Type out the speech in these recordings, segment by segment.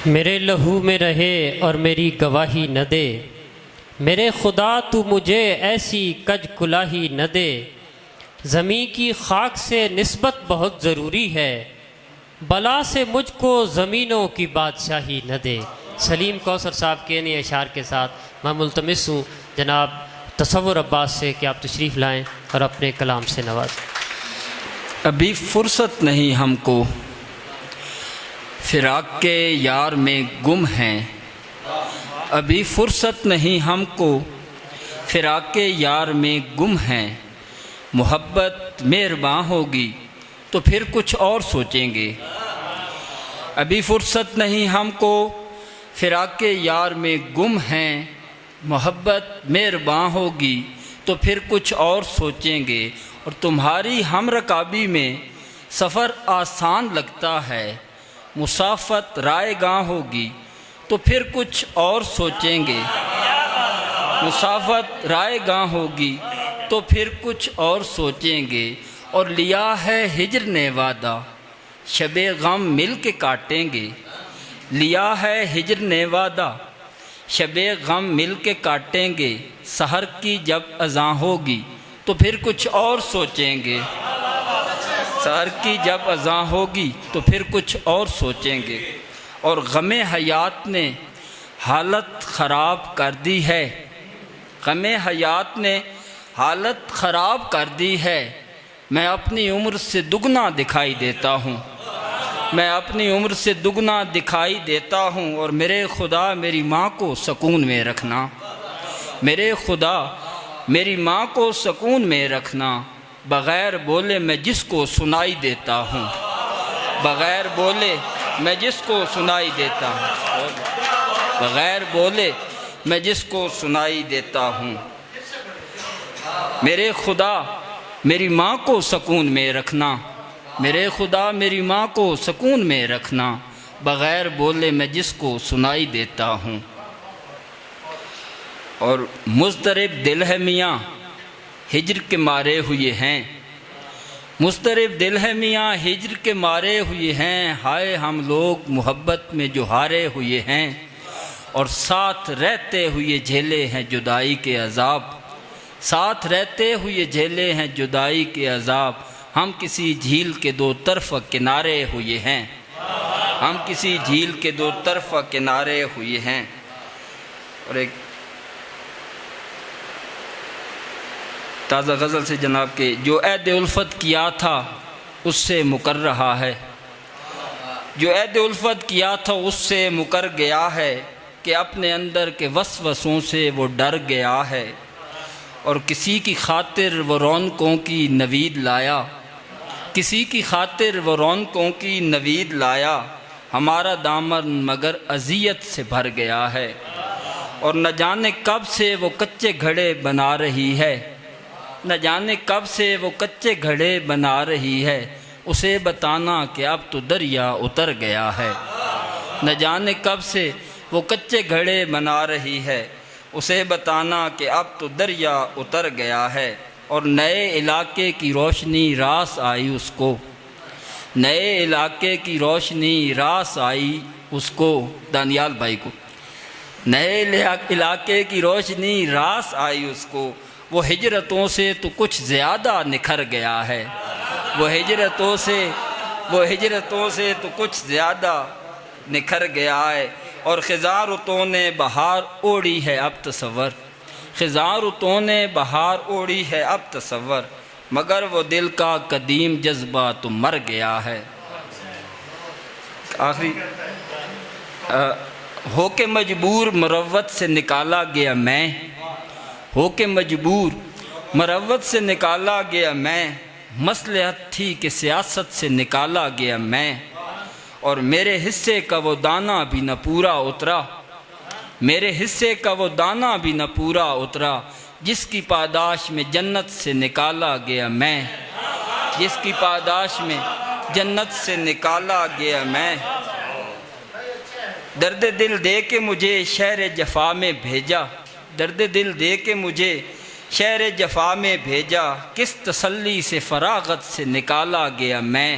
میرے لہو میں رہے اور میری گواہی نہ دے، میرے خدا تو مجھے ایسی کج کلاہی نہ دے۔ زمیں کی خاک سے نسبت بہت ضروری ہے، بلا سے مجھ کو زمینوں کی بادشاہی نہ دے۔ سلیم کوثر صاحب کے نئے اشعار کے ساتھ میں ملتمس ہوں جناب تصور عباس سے کہ آپ تشریف لائیں اور اپنے کلام سے نوازیں۔ ابھی فرصت نہیں ہم کو فراق کے یار میں گم ہیں، ابھی فرصت نہیں ہم کو فراق کے یار میں گم ہیں۔ محبت مہرباں ہوگی تو پھر کچھ اور سوچیں گے، ابھی فرصت نہیں ہم کو فراق کے یار میں گم ہیں۔ محبت مہرباں ہوگی تو پھر کچھ اور سوچیں گے، اور تمہاری ہم رکابی میں سفر آسان لگتا ہے۔ مسافت رائے گاں ہوگی تو پھر کچھ اور سوچیں گے، مسافت رائے گاں ہوگی تو پھر کچھ اور سوچیں گے۔ اور لیا ہے ہجر نے وعدہ، شب غم مل کے کاٹیں گے۔ لیا ہے ہجر نے وعدہ، شب غم مل کے کاٹیں گے۔ سحر کی جب اذان ہوگی تو پھر کچھ اور سوچیں گے، سحر کی جب اذان ہوگی تو پھر کچھ اور سوچیں گے۔ اور غم حیات نے حالت خراب کر دی ہے، غم حیات نے حالت خراب کر دی ہے۔ میں اپنی عمر سے دگنا دکھائی دیتا ہوں، میں اپنی عمر سے دگنا دکھائی دیتا ہوں۔ اور میرے خدا میری ماں کو سکون میں رکھنا، میرے خدا میری ماں کو سکون میں رکھنا۔ بغیر بولے میں جس کو سنائی دیتا ہوں، بغیر بولے میں جس کو سنائی دیتا ہوں، بغیر بولے میں جس کو سنائی دیتا ہوں۔ میرے خدا میری ماں کو سکون میں رکھنا، میرے خدا میری ماں کو سکون میں رکھنا۔ بغیر بولے میں جس کو سنائی دیتا ہوں۔ اور مضطرب دل ہے میاں ہجر کے مارے ہوئے ہیں، مضطرب دل ہے میاں ہجر کے مارے ہوئے ہیں۔ ہائے ہم لوگ محبت میں جو ہارے ہوئے ہیں، اور ساتھ رہتے ہوئے جھیلے ہیں جدائی کے عذاب، ساتھ رہتے ہوئے جھیلے ہیں جدائی کے عذاب۔ ہم کسی جھیل کے دو طرف کنارے ہوئے ہیں، ہم کسی جھیل کے دو طرف کنارے ہوئے ہیں۔ اور ایک تازہ غزل سے جناب کے جو عہد الفت کیا تھا اس سے مکر رہا ہے، جو عہد الفت کیا تھا اس سے مکر گیا ہے، کہ اپنے اندر کے وسوسوں سے وہ ڈر گیا ہے۔ اور کسی کی خاطر وہ رونقوں کی نوید لایا، کسی کی خاطر وہ رونقوں کی نوید لایا۔ ہمارا دامن مگر اذیت سے بھر گیا ہے، اور نہ جانے کب سے وہ کچے گھڑے بنا رہی ہے، نہ جانے کب سے وہ کچے گھڑے بنا رہی ہے۔ اسے بتانا کہ اب تو دریا اتر گیا ہے، نہ جانے کب سے وہ کچے گھڑے بنا رہی ہے۔ اسے بتانا کہ اب تو دریا اتر گیا ہے۔ اور نئے علاقے کی روشنی راس آئی اس کو، نئے علاقے کی روشنی راس آئی اس کو، دانیال بھائی کو۔ نئے علاقے کی روشنی راس آئی اس کو۔ وہ ہجرتوں سے تو کچھ زیادہ نکھر گیا ہے، وہ ہجرتوں سے تو کچھ زیادہ نکھر گیا ہے۔ اور خزاں رتوں نے بہار اوڑھی ہے اب تصور، خزاں رتوں نے بہار اوڑھی ہے اب تصور، مگر وہ دل کا قدیم جذبہ تو مر گیا ہے۔ آخری ہو کے مجبور مروت سے نکالا گیا میں، ہو کے مجبور مروت سے نکالا گیا میں، مصلحت تھی کہ سیاست سے نکالا گیا میں۔ اور میرے حصے کا وہ دانہ بھی نہ پورا اترا، میرے حصے کا وہ دانہ بھی نہ پورا اترا، جس کی پاداش میں جنت سے نکالا گیا میں، جس کی پاداش میں جنت سے نکالا گیا میں۔ درد دل دے کے مجھے شہر جفا میں بھیجا، درد دل دے کے مجھے شہر جفا میں بھیجا، کس تسلی سے فراغت سے نکالا گیا میں۔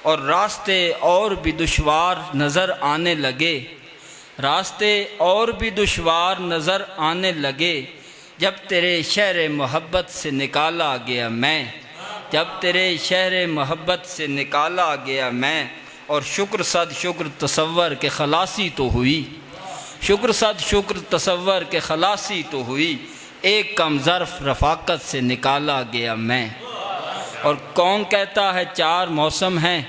اور راستے اور بھی دشوار نظر آنے لگے، راستے اور بھی دشوار نظر آنے لگے، جب تیرے شہر محبت سے نکالا گیا میں، جب تیرے شہر محبت سے نکالا گیا میں، اور شکر صد شکر تصور کے خلاصی تو ہوئی، شکر صد شکر تصور کے خلاصی تو ہوئی، ایک کم ظرف رفاقت سے نکالا گیا میں۔ اور کون کہتا ہے چار موسم ہیں،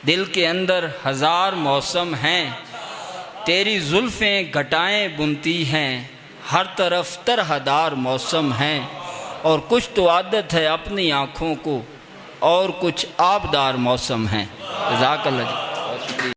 دل کے اندر ہزار موسم ہیں، تیری زلفیں گھٹائیں بنتی ہیں، ہر طرف طرح دار موسم ہیں، اور کچھ تو عادت ہے اپنی آنکھوں کو، اور کچھ آبدار موسم ہیں۔ جزاک اللہ جی۔